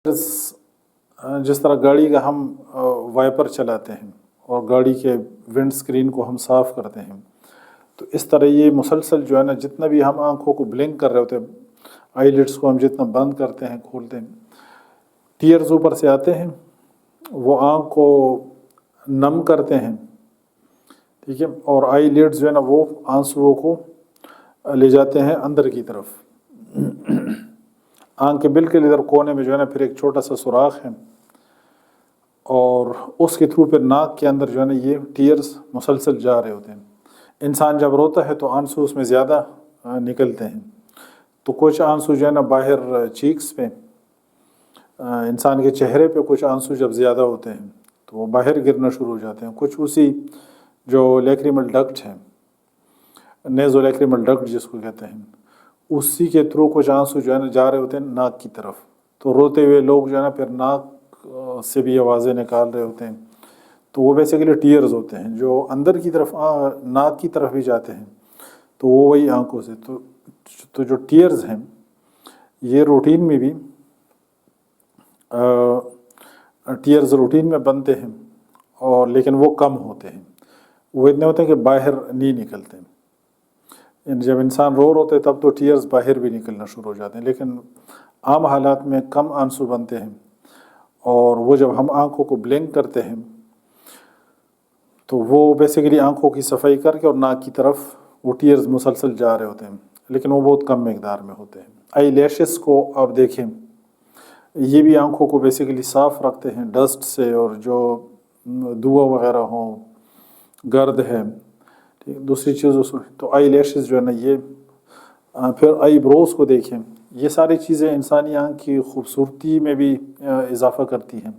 جس طرح گاڑی کا ہم وائپر چلاتے ہیں اور گاڑی کے ونڈ اسکرین کو ہم صاف کرتے ہیں، تو اس طرح یہ مسلسل جو ہے نا، جتنا بھی ہم آنکھوں کو بلنک کر رہے ہوتے ہیں، آئی لڈس کو ہم جتنا بند کرتے ہیں کھولتے ہیں، ٹیئرز اوپر سے آتے ہیں، وہ آنکھ کو نم کرتے ہیں، ٹھیک ہے، اور آئی لڈس جو ہے نا وہ آنسوؤں کو لے جاتے ہیں اندر کی طرف۔ آنکھ کے بالکل ادھر کونے میں جو ہے نا پھر ایک چھوٹا سا سوراخ ہے، اور اس کے تھرو پھر ناک کے اندر جو ہے نا یہ ٹیئرز مسلسل جا رہے ہوتے ہیں۔ انسان جب روتا ہے تو آنسو اس میں زیادہ نکلتے ہیں، تو کچھ آنسو جو ہے نا باہر چیکس پہ، انسان کے چہرے پہ کچھ آنسو جب زیادہ ہوتے ہیں تو وہ باہر گرنا شروع ہو جاتے ہیں، کچھ اسی جو لیکریمل ڈکٹ ہے، نیزو لیکریمل ڈکٹ جس کو کہتے ہیں، اسی کے تھرو کچھ آنسو جو ہے نا جا رہے ہوتے ہیں ناک کی طرف، تو روتے ہوئے لوگ جو ہے نا پھر ناک سے بھی آوازیں نکال رہے ہوتے ہیں، تو وہ بیسیکلی ٹیئرز ہوتے ہیں جو اندر کی طرف ناک کی طرف بھی جاتے ہیں، تو وہ وہی آنکھوں سے تو جو ٹیئرز ہیں یہ روٹین میں بھی ٹیئرز روٹین میں بنتے ہیں، اور لیکن وہ کم ہوتے ہیں، وہ اتنے ہوتے ہیں کہ باہر نہیں نکلتے، یعنی جب انسان رو ہوتے تب تو ٹیئرز باہر بھی نکلنا شروع ہو جاتے ہیں، لیکن عام حالات میں کم آنسو بنتے ہیں، اور وہ جب ہم آنکھوں کو بلنک کرتے ہیں تو وہ بیسیکلی آنکھوں کی صفائی کر کے اور ناک کی طرف وہ ٹیئرز مسلسل جا رہے ہوتے ہیں، لیکن وہ بہت کم مقدار میں ہوتے ہیں۔ آئی لیشز کو آپ دیکھیں، یہ بھی آنکھوں کو بیسیکلی صاف رکھتے ہیں ڈسٹ سے، اور جو دھواں وغیرہ ہوں، گرد ہے، دوسری چیزوں سے، تو آئی لیشز جو ہے نا یہ، پھر آئی بروز کو دیکھیں، یہ ساری چیزیں انسانی آنکھ کی خوبصورتی میں بھی اضافہ کرتی ہیں،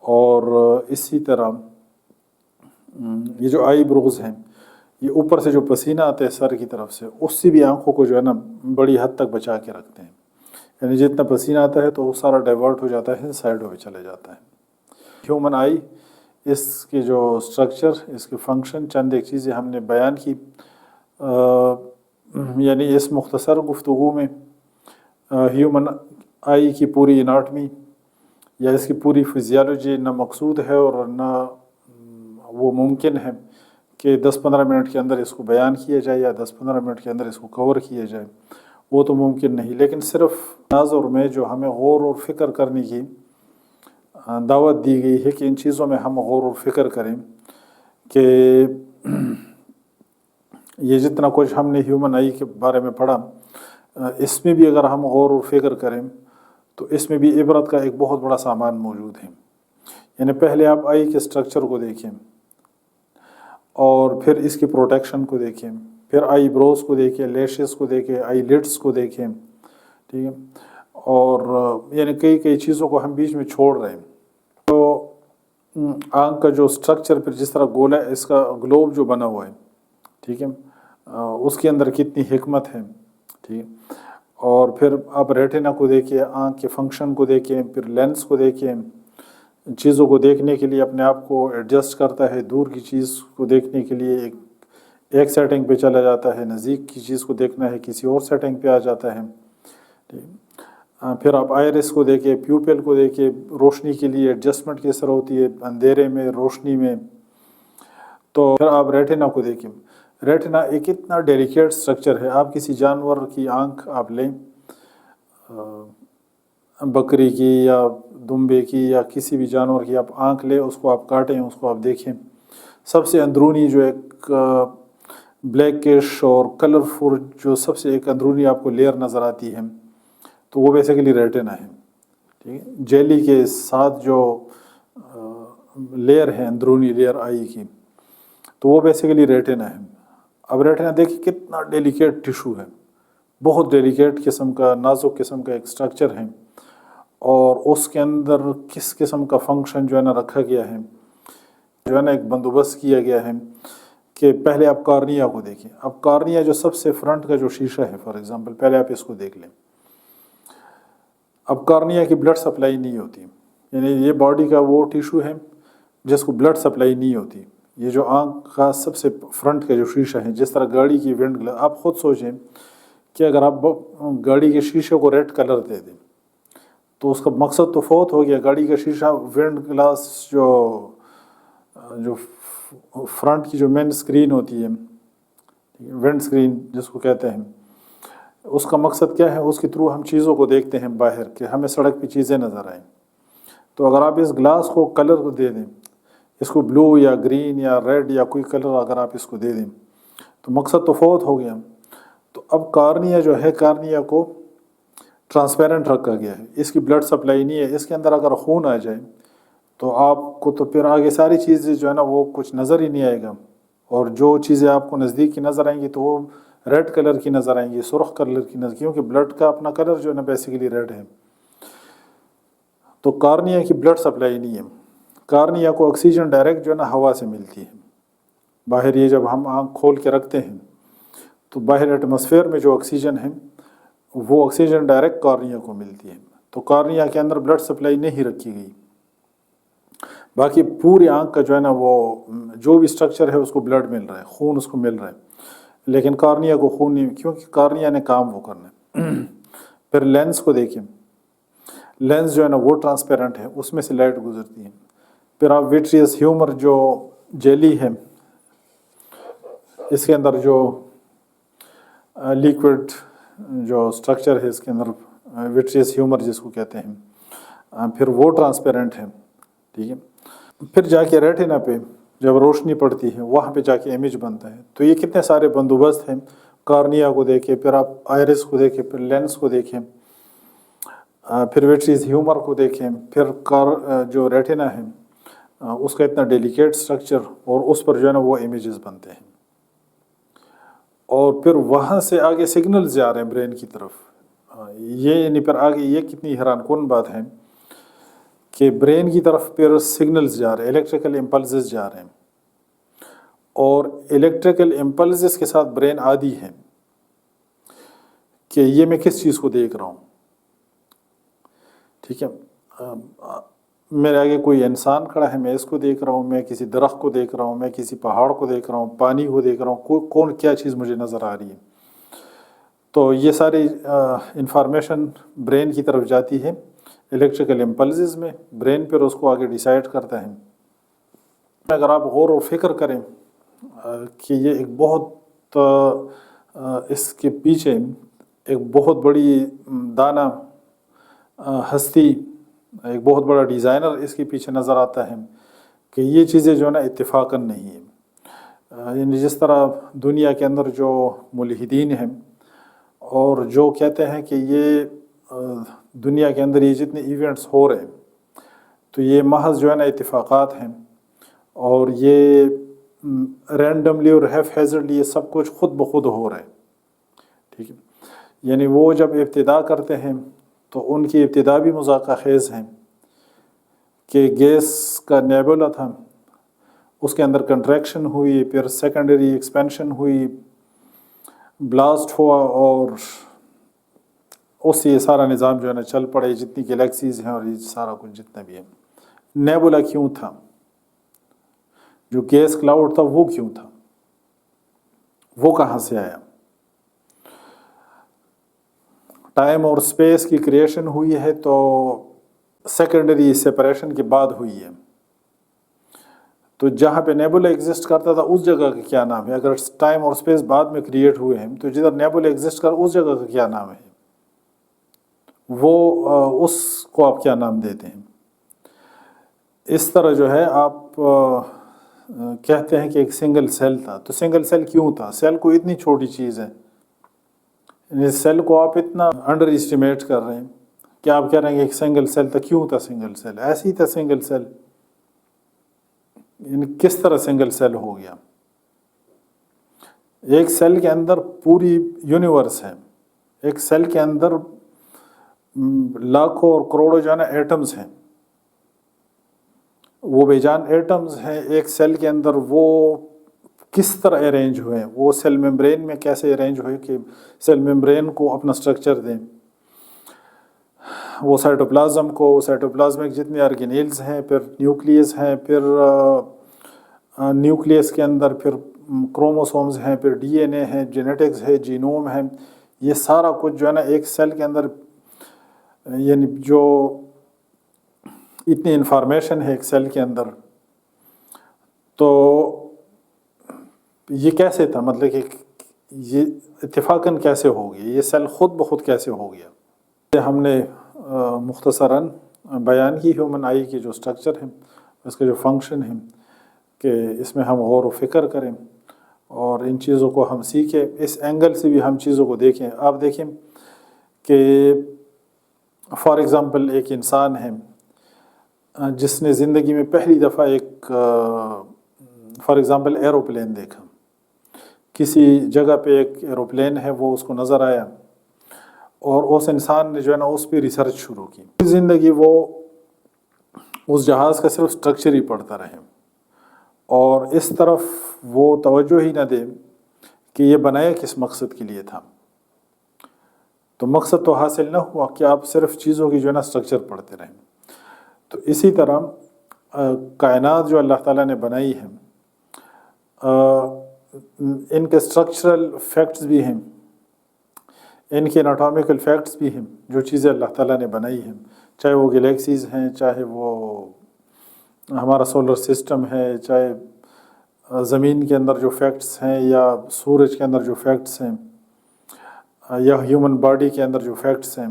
اور اسی طرح یہ جو آئی بروز ہیں یہ اوپر سے جو پسینہ آتا ہے سر کی طرف سے، اس سے بھی آنکھوں کو جو ہے نا بڑی حد تک بچا کے رکھتے ہیں، یعنی جتنا پسینہ آتا ہے تو وہ سارا ڈائیورٹ ہو جاتا ہے، سائڈوں پہ چلے جاتا ہے۔ ہیومن آئی، اس کے جو سٹرکچر، اس کے فنکشن، چند ایک چیزیں ہم نے بیان کی، یعنی اس مختصر گفتگو میں ہیومن آئی کی پوری اناٹمی یا اس کی پوری فزیالوجی نہ مقصود ہے اور نہ وہ ممکن ہے کہ 10-15 منٹ کے اندر اس کو بیان کیا جائے یا 10-15 منٹ کے اندر اس کو کور کیا جائے، وہ تو ممکن نہیں، لیکن صرف ناظر میں جو ہمیں غور و فکر کرنے کی دعوت دی گئی ہے کہ ان چیزوں میں ہم غور و فکر کریں، کہ یہ جتنا کچھ ہم نے ہیومن آئی کے بارے میں پڑھا، اس میں بھی اگر ہم غور و فکر کریں تو اس میں بھی عبرت کا ایک بہت بڑا سامان موجود ہے۔ یعنی پہلے آپ آئی کے سٹرکچر کو دیکھیں، اور پھر اس کی پروٹیکشن کو دیکھیں، پھر آئی بروز کو دیکھیں، لیشز کو دیکھیں، آئی لڈس کو دیکھیں، ٹھیک ہے، اور یعنی کئی چیزوں کو ہم بیچ میں چھوڑ رہے ہیں۔ تو آنکھ کا جو سٹرکچر پھر جس طرح گولا ہے، اس کا گلوب جو بنا ہوا ہے، ٹھیک ہے، اس کے اندر کتنی حکمت ہے، ٹھیک ہے، اور پھر آپ ریٹنا کو دیکھیں، آنکھ کے فنکشن کو دیکھیں، پھر لینس کو دیکھیں، چیزوں کو دیکھنے کے لیے اپنے آپ کو ایڈجسٹ کرتا ہے، دور کی چیز کو دیکھنے کے لیے ایک سیٹنگ پہ چلا جاتا ہے، نزدیک کی چیز کو دیکھنا ہے کسی اور سیٹنگ پہ آ جاتا ہے، پھر آپ آئرس کو دیکھیں، پیوپل کو دیکھیں، روشنی کے لیے ایڈجسٹمنٹ کس طرح ہوتی ہے، اندھیرے میں، روشنی میں، تو پھر آپ ریٹنا کو دیکھیں۔ ریٹنا ایک اتنا ڈیلیکیٹ سٹرکچر ہے، آپ کسی جانور کی آنکھ آپ لیں، بکری کی یا دمبے کی یا کسی بھی جانور کی آپ آنکھ لیں، اس کو آپ کاٹیں، اس کو آپ دیکھیں، سب سے اندرونی جو ایک بلیکش اور کلرفل جو سب سے ایک اندرونی آپ کو لیئر نظر آتی ہے، تو وہ بیسیکلی ریٹنا ہے، ٹھیک ہے، جیلی کے ساتھ جو لیئر ہے، اندرونی لیئر آئی کی، تو وہ بیسیکلی ریٹنا ہے۔ اب ریٹنا دیکھیں کتنا ڈیلیکیٹ ٹیشو ہے، بہت ڈیلیکیٹ قسم کا، نازک قسم کا ایک سٹرکچر ہے، اور اس کے اندر کس قسم کا فنکشن جو ہے نا رکھا گیا ہے، جو ہے نا ایک بندوبست کیا گیا ہے، کہ پہلے آپ کارنیا کو دیکھیں۔ اب کارنیا جو سب سے فرنٹ کا جو شیشہ ہے، فار ایگزامپل پہلے آپ اس کو دیکھ لیں۔ اب کارنیا کی بلڈ سپلائی نہیں ہوتی، یعنی یہ باڈی کا وہ ٹیشو ہے جس کو بلڈ سپلائی نہیں ہوتی، یہ جو آنکھ کا سب سے فرنٹ کا جو شیشہ ہے، جس طرح گاڑی کی ونڈ گلاس، آپ خود سوچیں کہ اگر آپ گاڑی کے شیشے کو ریڈ کلر دے دیں تو اس کا مقصد تو فوت ہو گیا. گاڑی کا شیشہ ونڈ گلاس جو فرنٹ کی جو مین اسکرین ہوتی ہے ونڈ اسکرین جس کو کہتے ہیں، اس کا مقصد کیا ہے؟ اس کے تھرو ہم چیزوں کو دیکھتے ہیں باہر کہ ہمیں سڑک پہ چیزیں نظر آئیں. تو اگر آپ اس گلاس کو کلر دے دیں، اس کو بلو یا گرین یا ریڈ یا کوئی کلر اگر آپ اس کو دے دیں تو مقصد تو فوت ہو گیا. تو اب کارنیا جو ہے، کارنیا کو ٹرانسپیرنٹ رکھا گیا ہے. اس کی بلڈ سپلائی نہیں ہے. اس کے اندر اگر خون آ جائے تو آپ کو تو پھر آگے ساری چیزیں جو ہے نا وہ کچھ نظر ہی نہیں آئے گا. اور جو چیزیں آپ کو نزدیک کی نظر آئیں گی تو وہ ریڈ کلر کی نظر آئیں گی، سرخ کلر کی نظر، کیونکہ بلڈ کا اپنا کلر جو ہے نا بیسیکلی ریڈ ہے. تو کارنیا کی بلڈ سپلائی نہیں ہے. کارنیا کو آکسیجن ڈائریکٹ جو ہے نا ہوا سے ملتی ہے. باہر یہ جب ہم آنکھ کھول کے رکھتے ہیں تو باہر ایٹماسفیئر میں جو آکسیجن ہے وہ آکسیجن ڈائریکٹ کارنیا کو ملتی ہے. تو کارنیا کے اندر بلڈ سپلائی نہیں رکھی گئی. باقی پوری آنکھ کا جو ہے نا وہ جو بھی اسٹرکچر ہے اس کو بلڈ مل رہا ہے، خون اس کو مل رہا ہے، لیکن کارنیا کو خون نہیں، کیونکہ کارنیا نے کام وہ کرنا ہے. پھر لینس کو دیکھیں، لینس جو ہے نا وہ ٹرانسپیرنٹ ہے، اس میں سے لائٹ گزرتی ہے. پھر آپ ویٹریس ہیومر جو جیلی ہے، اس کے اندر جو لیکوڈ جو سٹرکچر ہے اس کے اندر ویٹریس ہیومر جس کو کہتے ہیں، پھر وہ ٹرانسپیرنٹ ہے. ٹھیک ہے. پھر جا کے ریٹنا پہ جب روشنی پڑتی ہے وہاں پہ جا کے امیج بنتا ہے. تو یہ کتنے سارے بندوبست ہیں. کارنیا کو دیکھیں، پھر آپ آئرس کو دیکھیں، پھر لینس کو دیکھیں، پھر ویٹریس ہیومر کو دیکھیں، پھر جو ریٹنا ہے اس کا اتنا ڈیلیکیٹ سٹرکچر، اور اس پر جو ہے نا وہ امیجز بنتے ہیں. اور پھر وہاں سے آگے سگنلز جا رہے ہیں برین کی طرف. یہ یعنی پھر آگے یہ کتنی حیران کن بات ہے کہ برین کی طرف پھر سگنلز جا رہے ہیں، الیکٹریکل امپلسز جا رہے ہیں. اور الیکٹریکل امپلسز کے ساتھ برین عادی ہے کہ یہ میں کس چیز کو دیکھ رہا ہوں. ٹھیک ہے. میرے آگے کوئی انسان کھڑا ہے، میں اس کو دیکھ رہا ہوں، میں کسی درخت کو دیکھ رہا ہوں، میں کسی پہاڑ کو دیکھ رہا ہوں، پانی کو دیکھ رہا ہوں، کون کیا چیز مجھے نظر آ رہی ہے. تو یہ ساری انفارمیشن برین کی طرف جاتی ہے الیکٹریکل امپلسز میں. برین پھر اس کو آگے ڈیسائیڈ کرتا ہے. اگر آپ غور و فکر کریں کہ یہ ایک بہت اس کے پیچھے ایک بہت بڑی دانا ہستی، ایک بہت بڑا ڈیزائنر اس کے پیچھے نظر آتا ہے کہ یہ چیزیں جو ہے نا اتفاقاً نہیں ہیں. یعنی جس طرح دنیا کے اندر جو ملحدین ہیں اور جو کہتے ہیں کہ یہ دنیا کے اندر یہ جتنے ایونٹس ہو رہے ہیں تو یہ محض جو ہے نا اتفاقات ہیں، اور یہ رینڈملی اور ہیف ہیزرڈلی یہ سب کچھ خود بخود ہو رہا ہے. ٹھیک ہے. یعنی وہ جب ابتدا کرتے ہیں تو ان کی ابتدا بھی مذاقہ خیز ہیں کہ گیس کا نیبولا تھا، اس کے اندر کنٹریکشن ہوئی، پھر سیکنڈری ایکسپینشن ہوئی، بلاسٹ ہوا، اور اس سے یہ سارا نظام جو ہے نا چل پڑے، جتنی گلیکسیز ہیں اور یہ سارا کچھ جتنا بھی ہے. نیبولا کیوں تھا؟ جو گیس کلاؤڈ تھا وہ کیوں تھا؟ وہ کہاں سے آیا؟ ٹائم اور اسپیس کی کریشن ہوئی ہے تو سیکنڈری سپریشن کے بعد ہوئی ہے. تو جہاں پہ نیبولا ایگزسٹ کرتا تھا اس جگہ کا کیا نام ہے؟ اگر ٹائم اور اسپیس بعد میں کریٹ ہوئے ہیں تو جدھر نیبولا ایگزسٹ کر اس جگہ کا کیا نام ہے؟ وہ اس کو آپ کیا نام دیتے ہیں؟ اس طرح جو ہے آپ کہتے ہیں کہ ایک سنگل سیل تھا. تو سنگل سیل کیوں تھا؟ سیل کو اتنی چھوٹی چیز ہے، سیل کو آپ اتنا انڈر اسٹیمیٹ کر رہے ہیں کہ آپ کہہ رہے ہیں کہ ایک سنگل سیل تھا. کیوں تھا سنگل سیل؟ ایسے ہی تھا سنگل سیل. یعنی کس طرح سنگل سیل ہو گیا؟ ایک سیل کے اندر پوری یونیورس ہے. ایک سیل کے اندر لاکھوں اور کروڑوں جو ہے نا ایٹمز ہیں، وہ بے جان ایٹمز ہیں ایک سیل کے اندر. وہ کس طرح ارینج ہوئے ہیں؟ وہ سیل میمبرین میں کیسے ارینج ہوئے کہ سیل میمبرین کو اپنا سٹرکچر دیں؟ وہ سائٹوپلازمک جتنے آرگینیلز ہیں، پھر نیوکلیس ہیں، پھر نیوکلیس کے اندر پھر کروموسومز ہیں، پھر ڈی این اے ہیں، جینیٹکس ہے، جینوم ہے. یہ سارا کچھ جو ہے نا ایک سیل کے اندر یعنی جو اتنی انفارمیشن ہے ایک سیل کے اندر، تو یہ کیسے تھا، مطلب کہ یہ اتفاقاً کیسے ہو گیا، یہ سیل خود بخود کیسے ہو گیا؟ ہم نے مختصراً بیان کی ہیومن آئی کی جو سٹرکچر ہے، اس کے جو فنکشن ہیں، کہ اس میں ہم غور و فکر کریں اور ان چیزوں کو ہم سیکھیں، اس اینگل سے بھی ہم چیزوں کو دیکھیں۔ آپ دیکھیں کہ فار ایگزامپل ایک انسان ہے جس نے زندگی میں پہلی دفعہ ایک فار ایگزامپل ایروپلین دیکھا، کسی جگہ پہ ایک ایروپلین ہے وہ اس کو نظر آیا، اور اس انسان نے جو ہے نا اس پہ ریسرچ شروع کی۔ زندگی وہ اس جہاز کا صرف سٹرکچر ہی پڑھتا رہے اور اس طرف وہ توجہ ہی نہ دے کہ یہ بنایا کس مقصد کے لیے تھا، تو مقصد تو حاصل نہ ہوا کہ آپ صرف چیزوں کی جو ہے نا سٹرکچر پڑھتے رہیں۔ تو اسی طرح کائنات جو اللہ تعالیٰ نے بنائی ہے، ان کے سٹرکچرل فیکٹس بھی ہیں، ان کے اناٹومیکل فیکٹس بھی ہیں، جو چیزیں اللہ تعالیٰ نے بنائی ہیں، چاہے وہ گلیکسیز ہیں، چاہے وہ ہمارا سولر سسٹم ہے، چاہے زمین کے اندر جو فیکٹس ہیں، یا سورج کے اندر جو فیکٹس ہیں، یا ہیومن باڈی کے اندر جو فیکٹس ہیں۔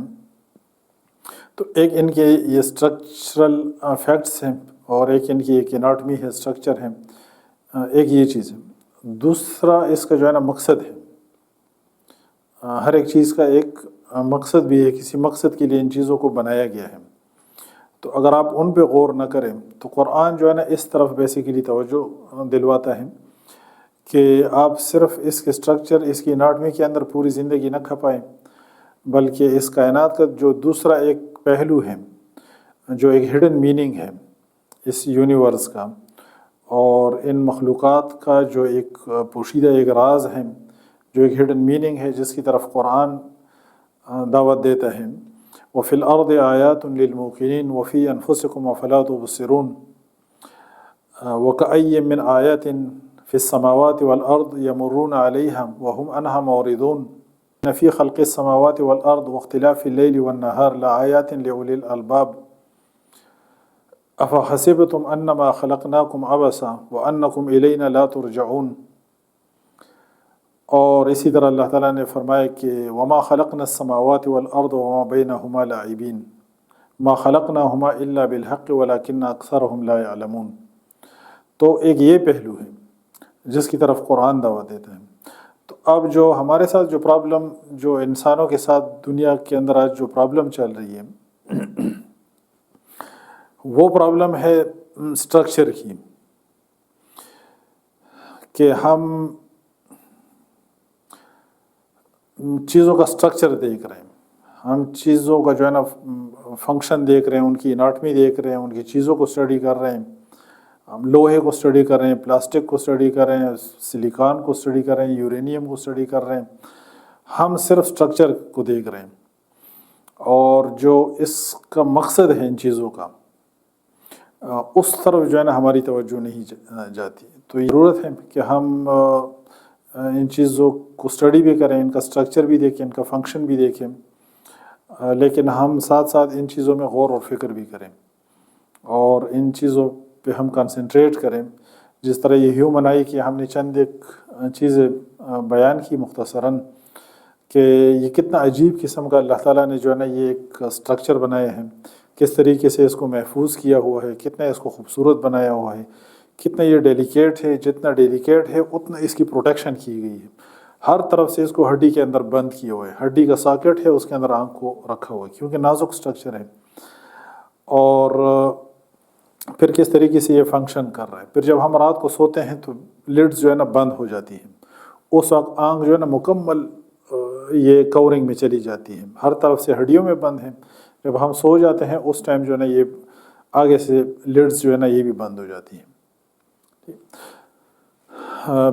تو ایک ان کے یہ سٹرکچرل فیکٹس ہیں، اور ایک ان کی ایک اناٹمی ہے، سٹرکچر ہے، ایک یہ چیز ہے۔ دوسرا اس کا جو ہے نا مقصد ہے، ہر ایک چیز کا ایک مقصد بھی ہے، کسی مقصد کے لیے ان چیزوں کو بنایا گیا ہے۔ تو اگر آپ ان پہ غور نہ کریں تو قرآن جو ہے نا اس طرف بیسیکلی توجہ دلواتا ہے کہ آپ صرف اس کے سٹرکچر، اس کی اناٹمی کے اندر پوری زندگی نہ کھپائیں، بلکہ اس کائنات کا جو دوسرا ایک پہلو ہے، جو ایک ہڈن میننگ ہے اس یونیورس کا، اور ان مخلوقات کا جو ایک پوشیدہ ایک راز ہے، جو ایک ہڈن میننگ ہے، جس کی طرف قرآن دعوت دیتا ہے۔ وَفِي الْأَرْضِ آيَاتٌ لِّلْمُوقِنِينَ وَفِي أَنفُسِكُمْ أَفَلَا تُبْصِرُونَ وَكَأَيٍّ مِّنْ آيَاتٍ فِي السَّمَاوَاتِ وَالْأَرْضِ يَمُرُّونَ عَلَيْهَا وَهُمْ عَنْهَا مُعْرِضُونَ إِنَّ فِي خَلْقِ السَّمَاوَاتِ وَالْأَرْضِ وَاخْتِلَافِ اللَّيْلِ وَالنَّهَارِ لَآيَاتٍ لِّأُولِي الْأَلْبَابِ أَفَحَسِبْتُمْ أَنَّمَا خَلَقْنَاكُمْ عَبَثًا وَأَنَّكُمْ إِلَيْنَا لَا تُرْجَعُونَ۔ اور اسی طرح اللہ تعالیٰ نے فرمایا کہ وَمَا خَلَقْنَا السَّمَاوَاتِ وَالْأَرْضَ وَمَا بَيْنَهُمَا لَاعِبِينَ مَا خَلَقْنَاهُمَا إِلَّا بِالْحَقِّ وَلَكِنَّ أَكْثَرَهُمْ لَا يَعْلَمُونَ۔ تو ایک یہ پہلو ہے جس کی طرف قرآن دعوت دیتا ہے۔ تو اب جو ہمارے ساتھ جو پرابلم، جو انسانوں کے ساتھ دنیا کے اندر آج جو پرابلم چل رہی ہے، وہ پرابلم ہے سٹرکچر کی، کہ ہم چیزوں کا سٹرکچر دیکھ رہے ہیں، ہم چیزوں کا جو ہے نا فنکشن دیکھ رہے ہیں، ان کی اناٹمی دیکھ رہے ہیں، ان کی چیزوں کو اسٹڈی کر رہے ہیں، ہم لوہے کو اسٹڈی کر رہے ہیں، پلاسٹک کو اسٹڈی کر رہے ہیں، سلیکان کو اسٹڈی کر رہے ہیں، یورینیم کو اسٹڈی کر رہے ہیں، ہم صرف سٹرکچر کو دیکھ رہے ہیں، اور جو اس کا مقصد ہے ان چیزوں کا، اس طرف جو ہے نا ہماری توجہ نہیں جاتی۔ تو یہ ضرورت ہے کہ ہم ان چیزوں کو اسٹڈی بھی کریں، ان کا سٹرکچر بھی دیکھیں، ان کا فنکشن بھی دیکھیں، لیکن ہم ساتھ ساتھ ان چیزوں میں غور و فکر بھی کریں، اور ان چیزوں پہ ہم کنسنٹریٹ کریں۔ جس طرح یہ ہیومن آئی کی ہم نے چند ایک چیزیں بیان کی مختصراً، کہ یہ کتنا عجیب قسم کا اللہ تعالیٰ نے جو ہے نا یہ ایک سٹرکچر بنایا ہے، کس طریقے سے اس کو محفوظ کیا ہوا ہے، کتنا اس کو خوبصورت بنایا ہوا ہے، کتنا یہ ڈیلیکیٹ ہے، جتنا ڈیلیکیٹ ہے اتنا اس کی پروٹیکشن کی گئی ہے، ہر طرف سے اس کو ہڈی کے اندر بند کیا ہوا ہے، ہڈی کا ساکٹ ہے اس کے اندر آنکھ کو رکھا ہوا ہے، کیونکہ نازک سٹرکچر ہے، اور پھر کس طریقے سے یہ فنکشن کر رہا ہے۔ پھر جب ہم رات کو سوتے ہیں تو لڈز جو ہے نا بند ہو جاتی ہیں، اس وقت آنکھ جو ہے نا مکمل یہ کورنگ میں چلی جاتی ہے، ہر طرف سے ہڈیوں میں بند ہیں۔ جب ہم سو جاتے ہیں اس ٹائم جو ہے نا یہ آگے سے لڈز جو ہے نا یہ بھی بند ہو جاتی ہیں۔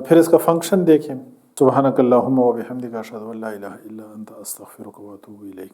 پھر اس کا فنکشن دیکھیں۔ سبحانک اللہم و بحمدک اشہد ان لا الہ الا انت استغفرک و اتوب الیک۔